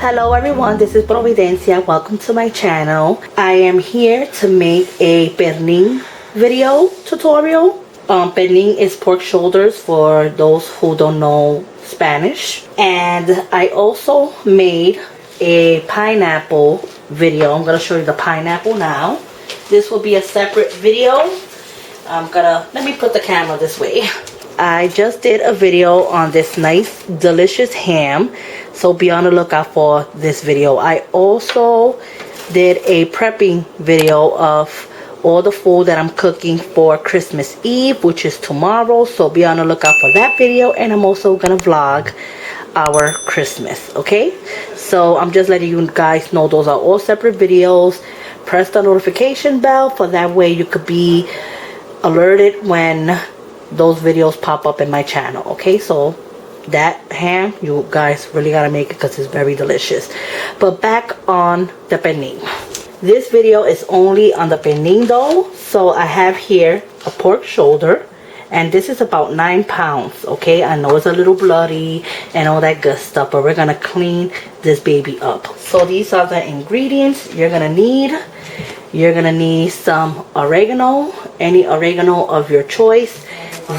Hello everyone, this is Providencia. Welcome to my channel. I am here to make a pernil video tutorial. Pernil is pork shoulders for those who don't know Spanish. And I also made a pineapple video. I'm going to show you the pineapple now. This will be a separate video. Let me put the camera this way. I just did a video on this nice delicious ham, so be on the lookout for this video. I also did a prepping video of all the food that I'm cooking for Christmas Eve, which is tomorrow, so be on the lookout for that video. And I'm also gonna vlog our Christmas, okay? So I'm just letting you guys know those are all separate videos. Press the notification bell for that way you could be alerted when those videos pop up in my channel. Okay, so that ham, you guys really gotta make it because it's very delicious. But back on the pernil. This video is only on the pernil though. So I have here a pork shoulder, and this is about 9 pounds. Okay, I know it's a little bloody and all that good stuff, but we're gonna clean this baby up. So these are the ingredients you're gonna need. You're gonna need some oregano, any oregano of your choice.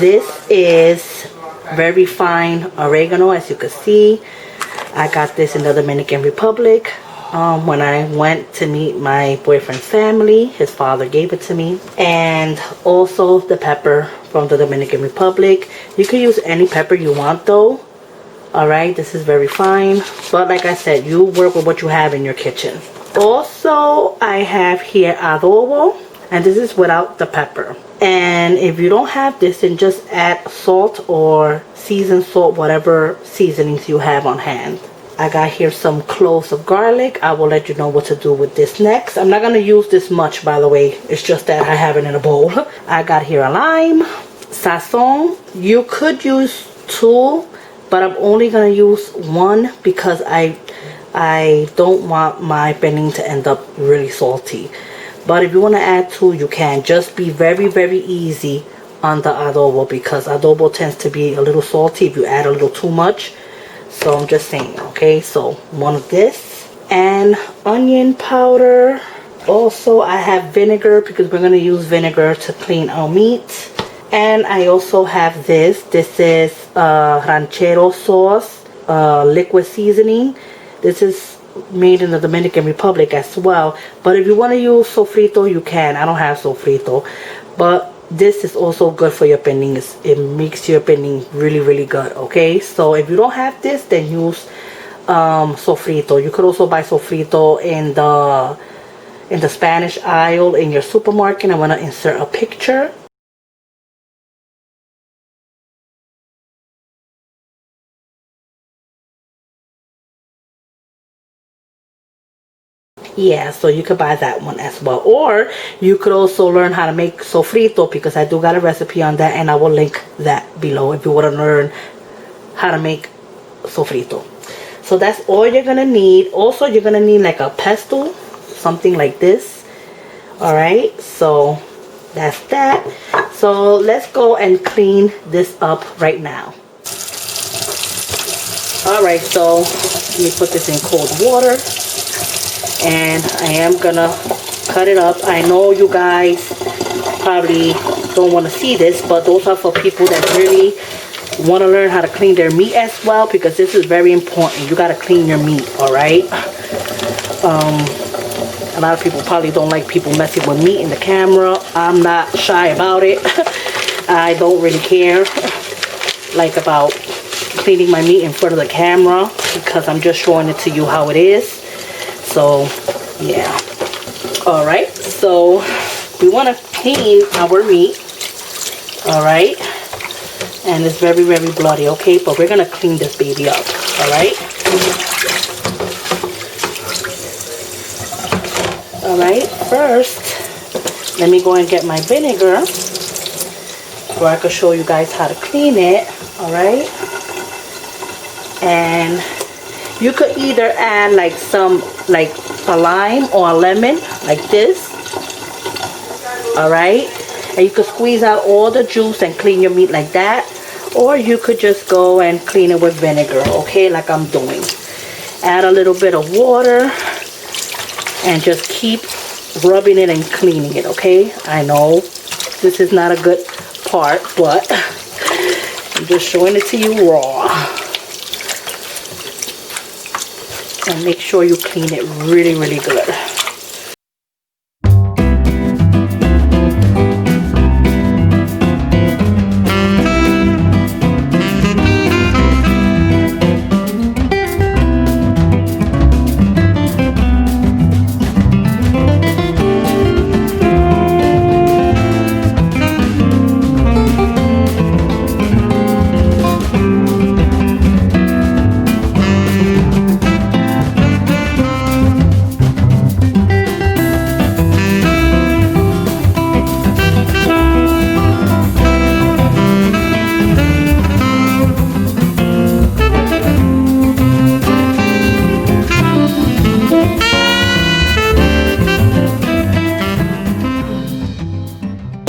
This is very fine oregano, as you can see. I got this in the Dominican Republic. When I went to meet my boyfriend's family, his father gave it to me. And also the pepper from the Dominican Republic. You can use any pepper you want though. Alright, this is very fine. But like I said, you work with what you have in your kitchen. Also, I have here adobo, and this is without the pepper. And if you don't have this, then just add salt or seasoned salt, whatever seasonings you have on hand. I got here some cloves of garlic. I will let you know what to do with this next. I'm not going to use this much, by the way. It's just that I have it in a bowl. I got here a lime, sazon. You could use 2, but I'm only going to use 1 because I don't want my pernil to end up really salty. But if you want to add 2, you can. Just be very, very easy on the adobo because adobo tends to be a little salty if you add a little too much. So I'm just saying, okay? So 1 of this. And onion powder. Also, I have vinegar because we're going to use vinegar to clean our meat. And I also have this. This is ranchero sauce, liquid seasoning. This is made in the Dominican Republic as well, but if you want to use sofrito, you can. I don't have sofrito, but this is also good for your pernil. It makes your pernil really, really good. Okay, so if you don't have this, then use sofrito. You could also buy sofrito in the Spanish aisle in your supermarket. I'm gonna insert a picture. Yeah, so you could buy that one as well, or you could also learn how to make sofrito because I do got a recipe on that, and I will link that below if you want to learn how to make sofrito. So that's all you're gonna need. Also, you're gonna need like a pestle, something like this. All right, so that's that. So let's go and clean this up right now. All right, so let me put this in cold water. And I am gonna cut it up. I know you guys probably don't want to see this, but those are for people that really want to learn how to clean their meat as well, because this is very important. You got to clean your meat, all right? A lot of people probably don't like people messing with meat in the camera. I'm not shy about it. I don't really care like about cleaning my meat in front of the camera because I'm just showing it to you how it is. So yeah, all right, so we want to clean our meat, all right, and it's very, very bloody. Okay, but we're gonna clean this baby up. All right, first let me go and get my vinegar so I can show you guys how to clean it. All right, and you could either add like a lime or a lemon like this. All right, and you could squeeze out all the juice and clean your meat like that, or you could just go and clean it with vinegar, okay, like I'm doing. Add a little bit of water and just keep rubbing it and cleaning it, okay? I know this is not a good part, but I'm just showing it to you raw. And make sure you clean it really, really good.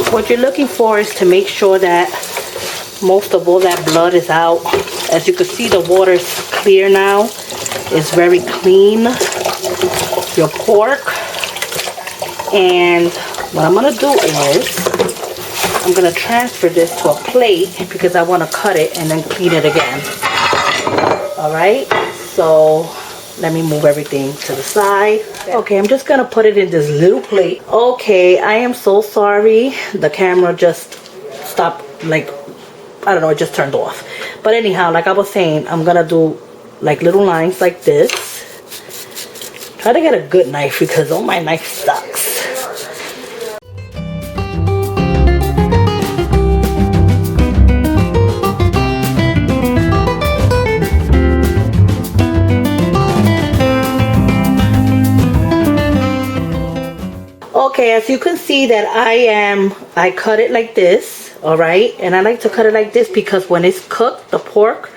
What you're looking for is to make sure that most of all that blood is out. As you can see, the water is clear now. It's very clean. Your pork. And what I'm going to do is I'm going to transfer this to a plate because I want to cut it and then clean it again. Alright, so let me move everything to the side. Okay, I'm just gonna put it in this little plate. Okay, I am so sorry. The camera just stopped, like, I don't know, it just turned off. But anyhow, like I was saying, I'm gonna do like little lines like this. Try to get a good knife because oh, my knife sucks. Okay, as you can see that I cut it like this, alright? And I like to cut it like this because when it's cooked, the pork,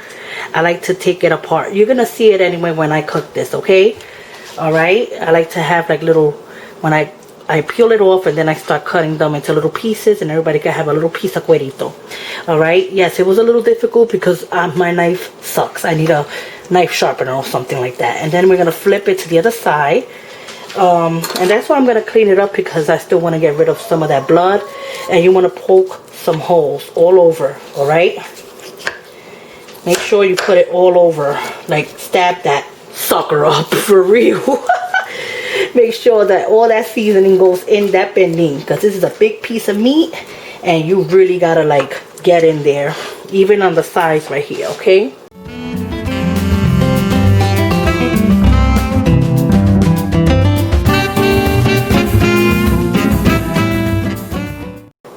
I like to take it apart. You're gonna see it anyway when I cook this, okay? Alright, I like to have like little, when I peel it off and then I start cutting them into little pieces and everybody can have a little piece of cuerito. Alright, yes, it was a little difficult because my knife sucks. I need a knife sharpener or something like that. And then we're gonna flip it to the other side. And that's why I'm going to clean it up because I still want to get rid of some of that blood. And you want to poke some holes all over, alright? Make sure you put it all over, like stab that sucker up for real. Make sure that all that seasoning goes in that pernil because this is a big piece of meat and you really got to like get in there, even on the sides right here, okay?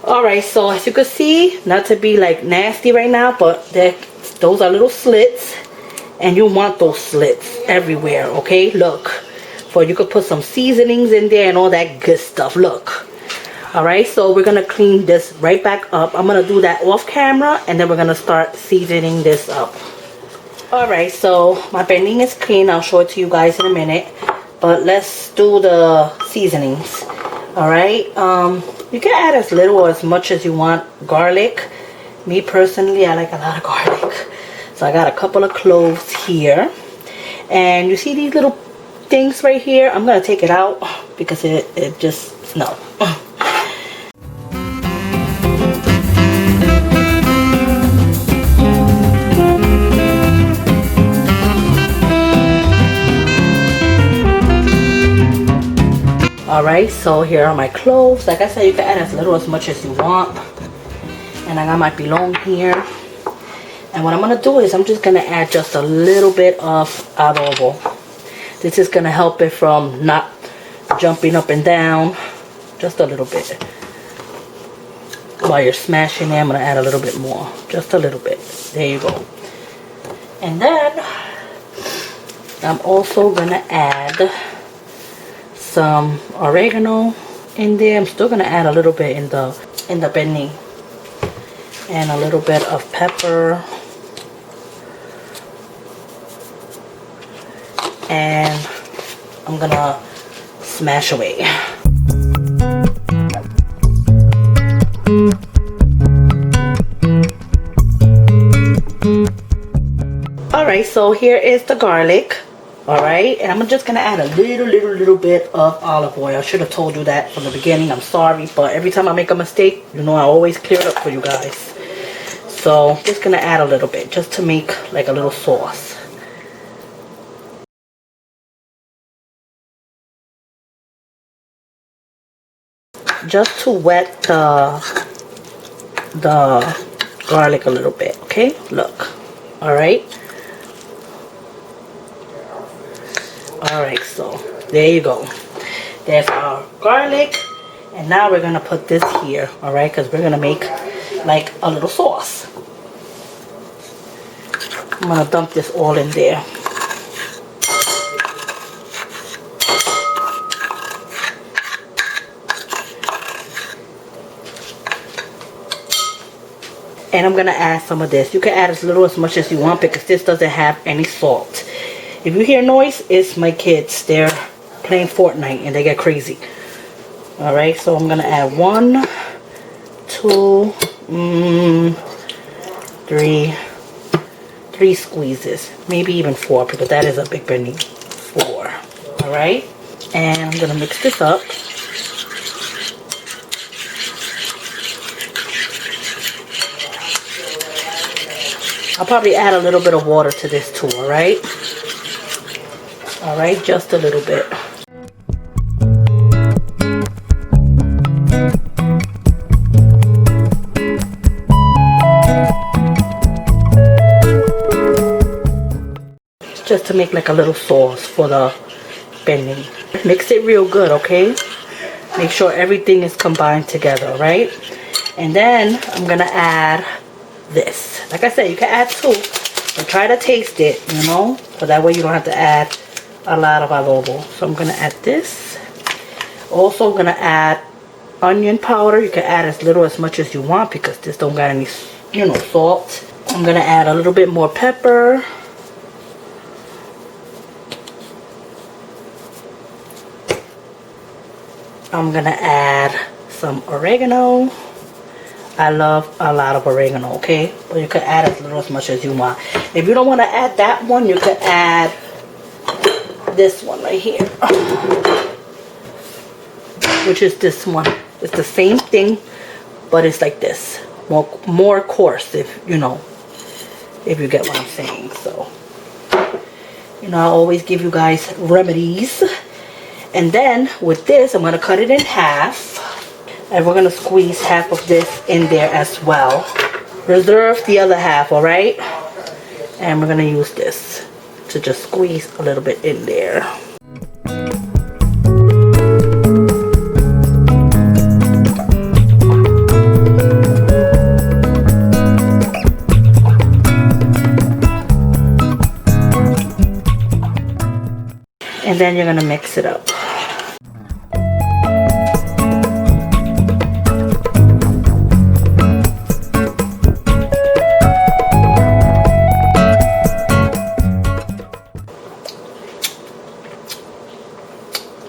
Alright, so as you can see, not to be like nasty right now, but those are little slits and you want those slits everywhere, okay? Look, for you could put some seasonings in there and all that good stuff. Look. Alright, so we're gonna clean this right back up. I'm gonna do that off camera and then we're gonna start seasoning this up. Alright, so my pernil is clean. I'll show it to you guys in a minute, but let's do the seasonings. Alright, you can add as little or as much as you want. Garlic, me personally, I like a lot of garlic. So I got a couple of cloves here. And you see these little things right here? I'm going to take it out because it just, no. Alright, so here are my cloves. Like I said, you can add as little as much as you want. And I got my pilon here. And what I'm going to do is I'm just going to add just a little bit of adobo. This is going to help it from not jumping up and down. Just a little bit. While you're smashing it, I'm going to add a little bit more. Just a little bit. There you go. And then I'm also going to add some oregano in there. I'm still gonna add a little bit in the pernil, and a little bit of pepper, and I'm gonna smash away. Alright, so here is the garlic. Alright, and I'm just gonna add a little bit of olive oil. I should have told you that from the beginning. I'm sorry, but every time I make a mistake, you know I always clear it up for you guys. So just gonna add a little bit just to make like a little sauce. Just to wet the garlic a little bit, okay? Look. Alright. Alright, so there you go. There's our garlic. And now we're going to put this here, alright? Because we're going to make like a little sauce. I'm going to dump this all in there. And I'm going to add some of this. You can add as little as much as you want because this doesn't have any salt. If you hear noise, it's my kids. They're playing Fortnite and they get crazy. Alright, so I'm going to add 1, 2, 3 squeezes. Maybe even 4 because that is a big pernil. 4. Alright, and I'm going to mix this up. I'll probably add a little bit of water to this too, alright? Alright, just a little bit. Just to make like a little sauce for the pernil. Mix it real good, okay? Make sure everything is combined together, right? And then I'm gonna add this. Like I said, you can add 2, but try to taste it, you know, so that way you don't have to add a lot of adobo. So I'm gonna add this. Also, I'm gonna add onion powder. You can add as little as much as you want because this don't got any, you know, salt. I'm gonna add a little bit more pepper. I'm gonna add some oregano. I love a lot of oregano, okay? But you can add as little as much as you want. If you don't want to add that one, you can add this one right here. Which is this one. It's the same thing, but it's like this. More coarse, if you know. If you get what I'm saying. So, you know, I always give you guys remedies. And then, with this, I'm going to cut it in half. And we're going to squeeze half of this in there as well. Reserve the other half, alright? And we're going to use this to just squeeze a little bit in there. And then you're going to mix it up.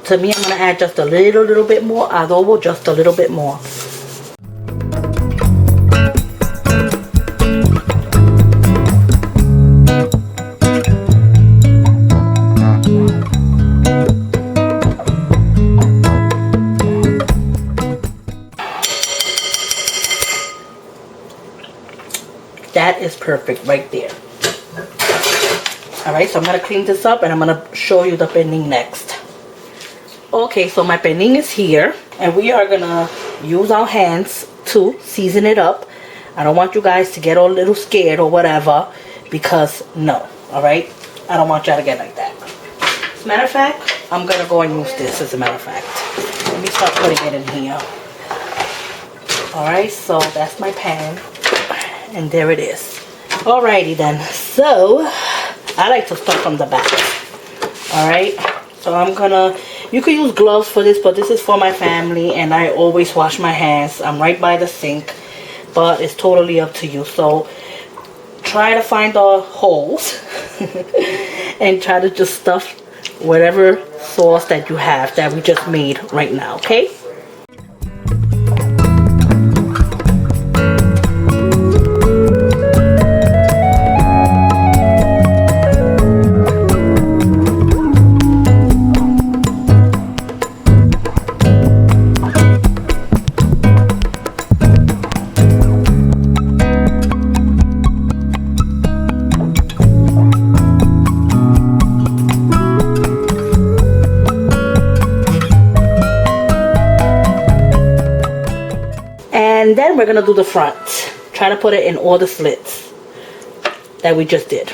To me, I'm going to add just a little bit more adobo, just a little bit more. That is perfect right there. Alright, so I'm going to clean this up and I'm going to show you the pernil next. Okay, so my pernil is here and we are gonna use our hands to season it up. I don't want you guys to get all a little scared or whatever because no, alright? I don't want y'all to get like that. As a matter of fact, I'm gonna go and use this as a matter of fact. Let me start putting it in here. Alright, so that's my pan and there it is. Alrighty then, so I like to start from the back. Alright, so I'm gonna, you could use gloves for this, but this is for my family and I always wash my hands. I'm right by the sink, but it's totally up to you. So try to find the holes and try to just stuff whatever sauce that you have that we just made right now, okay? And then we're gonna do the front. Try to put it in all the slits that we just did.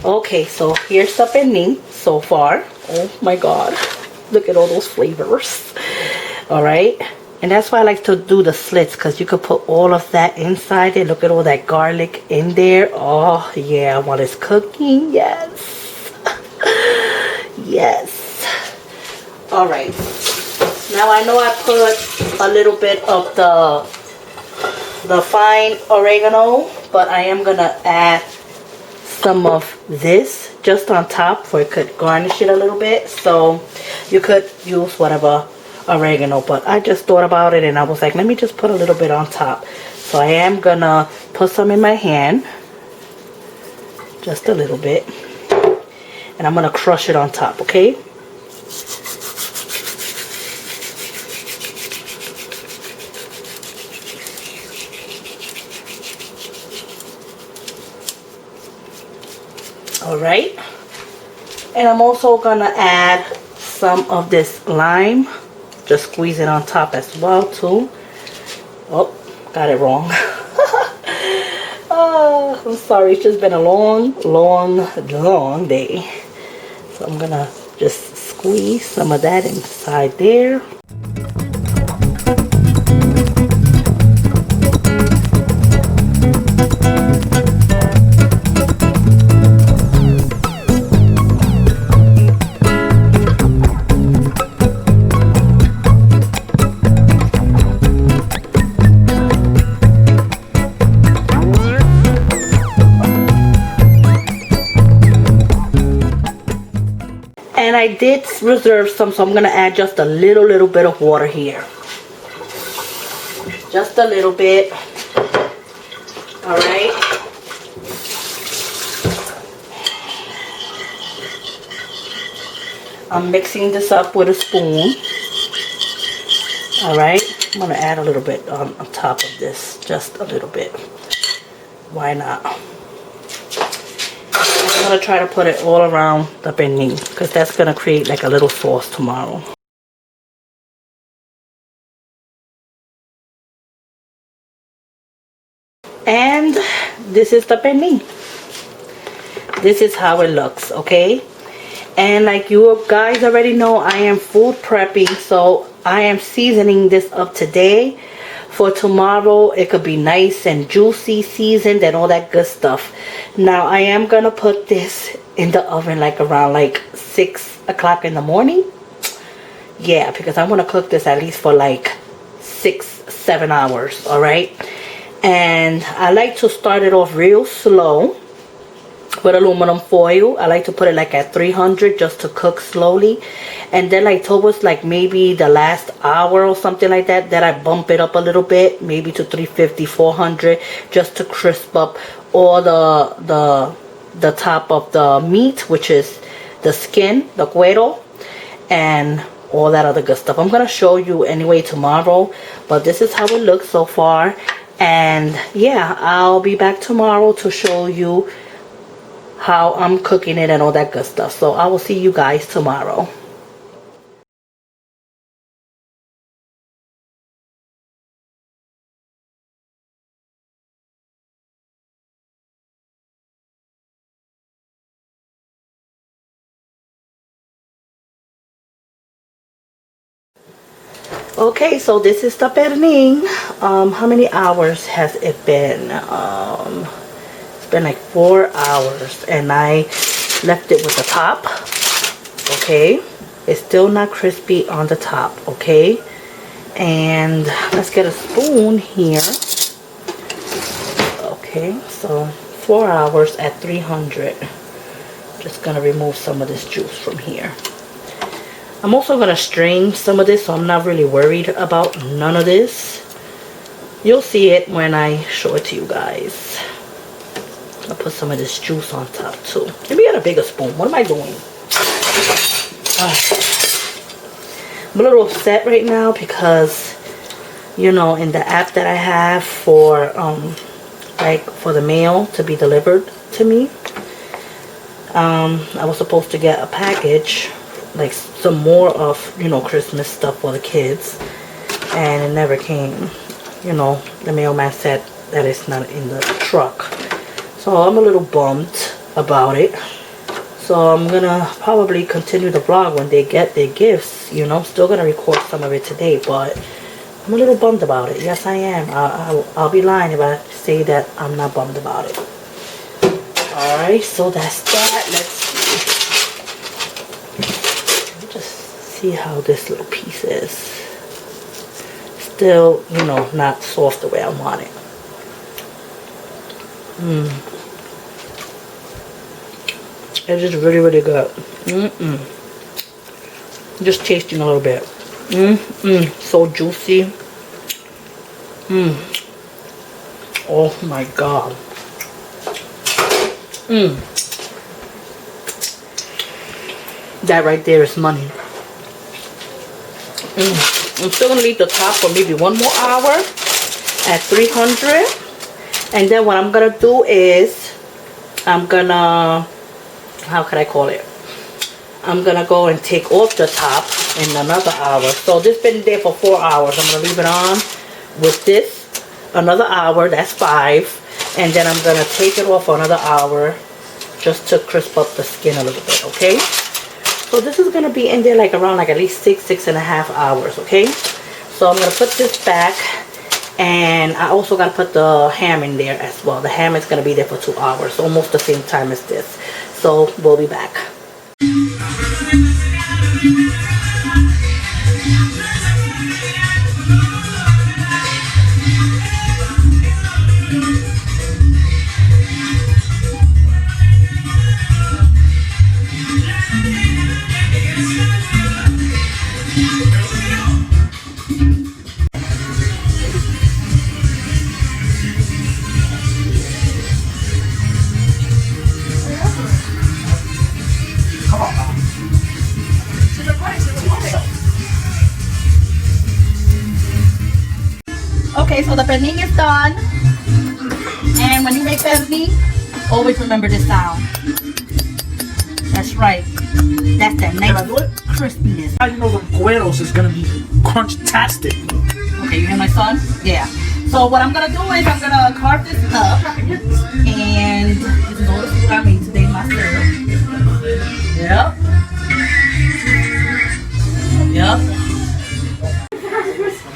Okay, so here's the pernil so far. Oh my god, look at all those flavors. All right, and that's why I like to do the slits, because you could put all of that inside there. Look at all that garlic in there. Oh yeah, while it's cooking. Yes. Yes. All right, now I know I put a little bit of the fine oregano, but I am gonna add some of this just on top for it could garnish it a little bit. So you could use whatever oregano, but I just thought about it and I was like, let me just put a little bit on top. So I am gonna put some in my hand, just a little bit, and I'm gonna crush it on top. Okay, all right. And I'm also gonna add some of this lime, just squeeze it on top as well too. Oh, got it wrong. Oh, I'm sorry, it's just been a long day. So I'm gonna just squeeze some of that inside there. And I did reserve some, so I'm gonna add just a little bit of water here. Just a little bit. All right. I'm mixing this up with a spoon. All right. I'm gonna add a little bit on top of this, just a little bit. Why not? I'm going to try to put it all around the pernil, because that's going to create like a little sauce tomorrow. And this is the pernil. This is how it looks, okay? And like you guys already know, I am food prepping, so I am seasoning this up today. For tomorrow, it could be nice and juicy, seasoned, and all that good stuff. Now, I am going to put this in the oven like around like 6 o'clock in the morning. Yeah, because I want to cook this at least for like 6-7 hours, all right? And I like to start it off real slow with aluminum foil. I like to put it like at 300 just to cook slowly, and then like towards like maybe the last hour or something like that, that I bump it up a little bit, maybe to 350, 400, just to crisp up all the top of the meat, which is the skin, the cuero, and all that other good stuff. I'm gonna show you anyway tomorrow, but this is how it looks so far. And yeah, I'll be back tomorrow to show you how I'm cooking it and all that good stuff. So I will see you guys tomorrow. Okay, so this is the pernil. How many hours has it been? It's been like 4 hours, and I left it with the top. Okay, it's still not crispy on the top. Okay, and let's get a spoon here. Okay, so 4 hours at 300. Just gonna remove some of this juice from here. I'm also gonna strain some of this, so I'm not really worried about none of this. You'll see it when I show it to you guys. I'll put some of this juice on top too. Maybe get a bigger spoon. What am I doing? I'm a little upset right now because, you know, in the app that I have for like for the mail to be delivered to me, I was supposed to get a package, like some more of, you know, Christmas stuff for the kids, and it never came. You know, the mailman said that it's not in the truck, so I'm a little bummed about it. So I'm gonna probably continue the vlog when they get their gifts. You know, still gonna record some of it today, but I'm a little bummed about it. Yes, I am. I'll be lying if I say that I'm not bummed about it. Alright, so that's that. Let's just see how this little piece is. Still, you know, not soft the way I want it. It's just really, really good. Just tasting a little bit. So juicy. Oh my god. That right there is money. I'm still gonna leave the top for maybe 1 more hour at 300, and then what I'm gonna do is I'm gonna, how could I call it? I'm gonna go and take off the top in another hour. So this been there for 4 hours. I'm gonna leave it on with this another hour. That's 5. And then I'm gonna take it off for another hour just to crisp up the skin a little bit, okay? So this is gonna be in there like around like at least 6.5 hours, okay? So I'm gonna put this back, and I also gotta put the ham in there as well. The ham is gonna be there for 2 hours, almost the same time as this. So we'll be back. Okay, so the pernil is done. And when you make pernil, always remember this sound. That's right. That's that nice crispiness. How you know the cueros is gonna be crunch-tastic? Okay, you hear my son? Yeah. So what I'm gonna do is I'm gonna carve this up, and this is all the food I made today myself. Yep. Yep.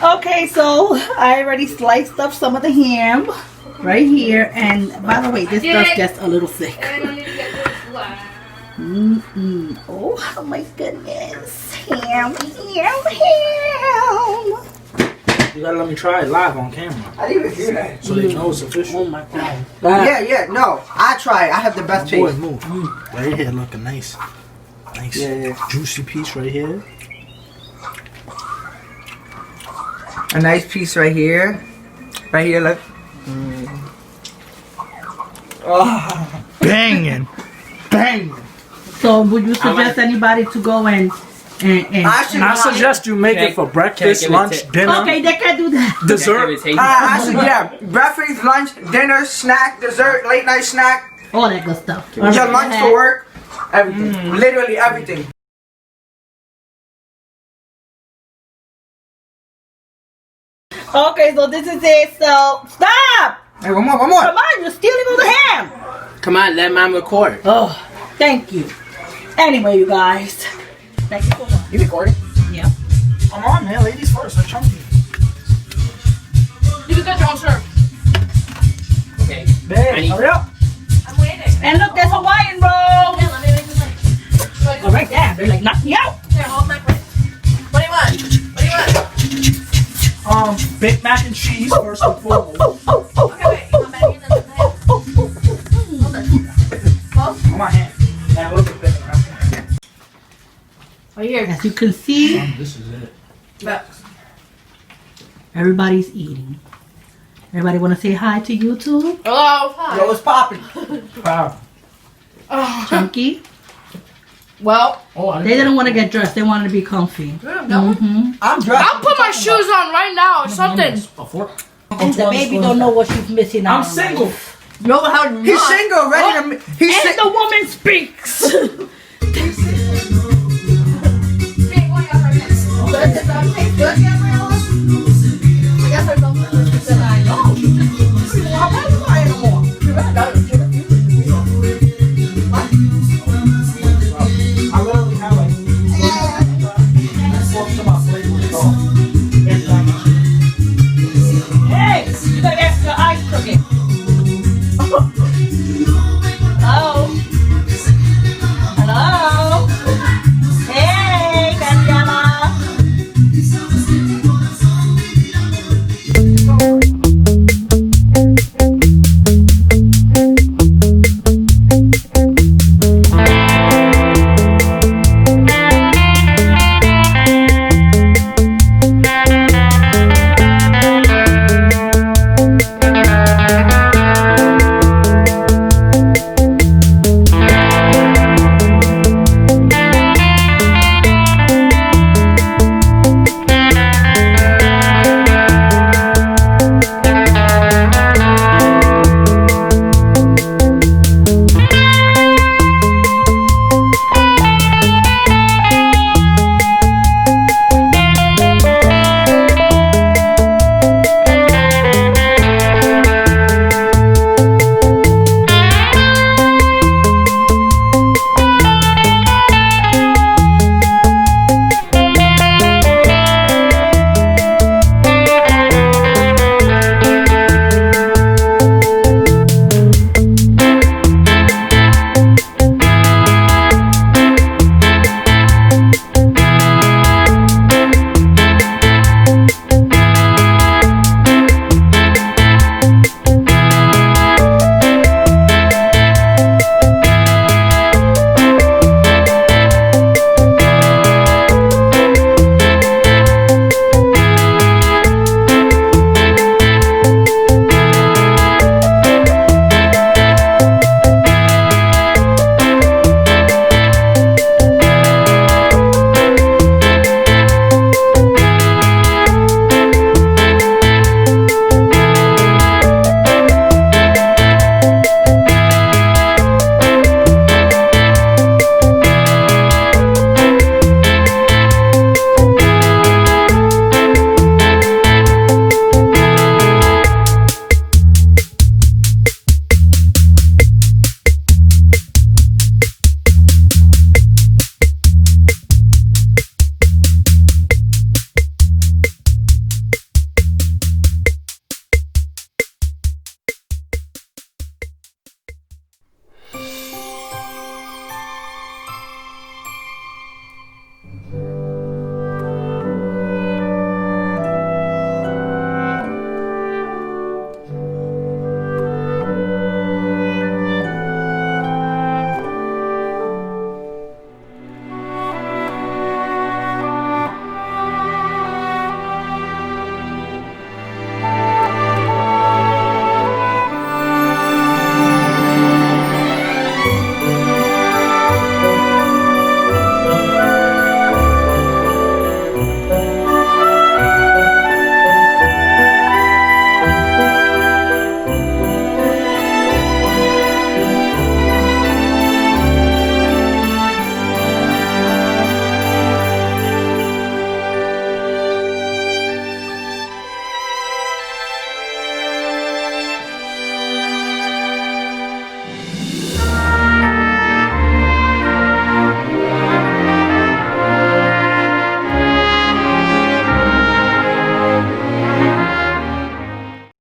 Okay, so I already sliced up some of the ham right here, and by the way, this does get a little thick. Oh my goodness, ham. You gotta let me try it live on camera. I didn't even do that. So they know it's official. Oh my god. Yeah, no. I try it. I have the best Boy, taste. move. Right here, looking nice. Nice. Yeah. Juicy piece right here. A nice piece right here. Right here, look. Oh. Banging. Banging. So would you suggest anybody to go and I suggest you make it for breakfast, lunch, dinner. Okay, they can do that. Dessert. Yeah. Breakfast, lunch, dinner, snack, dessert, late night snack. All that good stuff. Your lunch for work. Everything. Literally everything. Okay, so this is it. So stop! Hey, one more. Come on, you're stealing all the ham. Come on, let mom record. Oh, thank you. Anyway, you guys. Thank you so much. You recording? Yeah. Come on, man. Ladies first. Let's chunky. You can get your own serve. Okay. Babe, hurry up. I'm waiting. And look, there's Hawaiian rolls. Yeah, let me make this one. Oh, right there. They're like, knock me out. Here, hold my plate. What do you want? What do you want? Big mac and cheese first and foremost. Okay, wait. You want mac and cheese? As you can see, This is it. everybody's eating. Everybody want to say hi to YouTube? Hello. Hi. Yo, what's popping? Wow. Chunky. Well, Oh, They didn't want to get dressed. They wanted to be comfy. I'm dressed. I'll put my shoes on right now or something. A fork. And the baby don't know what she's missing out I'm on. single. No, how He's single, ready to. He's And single. the woman speaks. Hey, what you got right now? Good, good, good.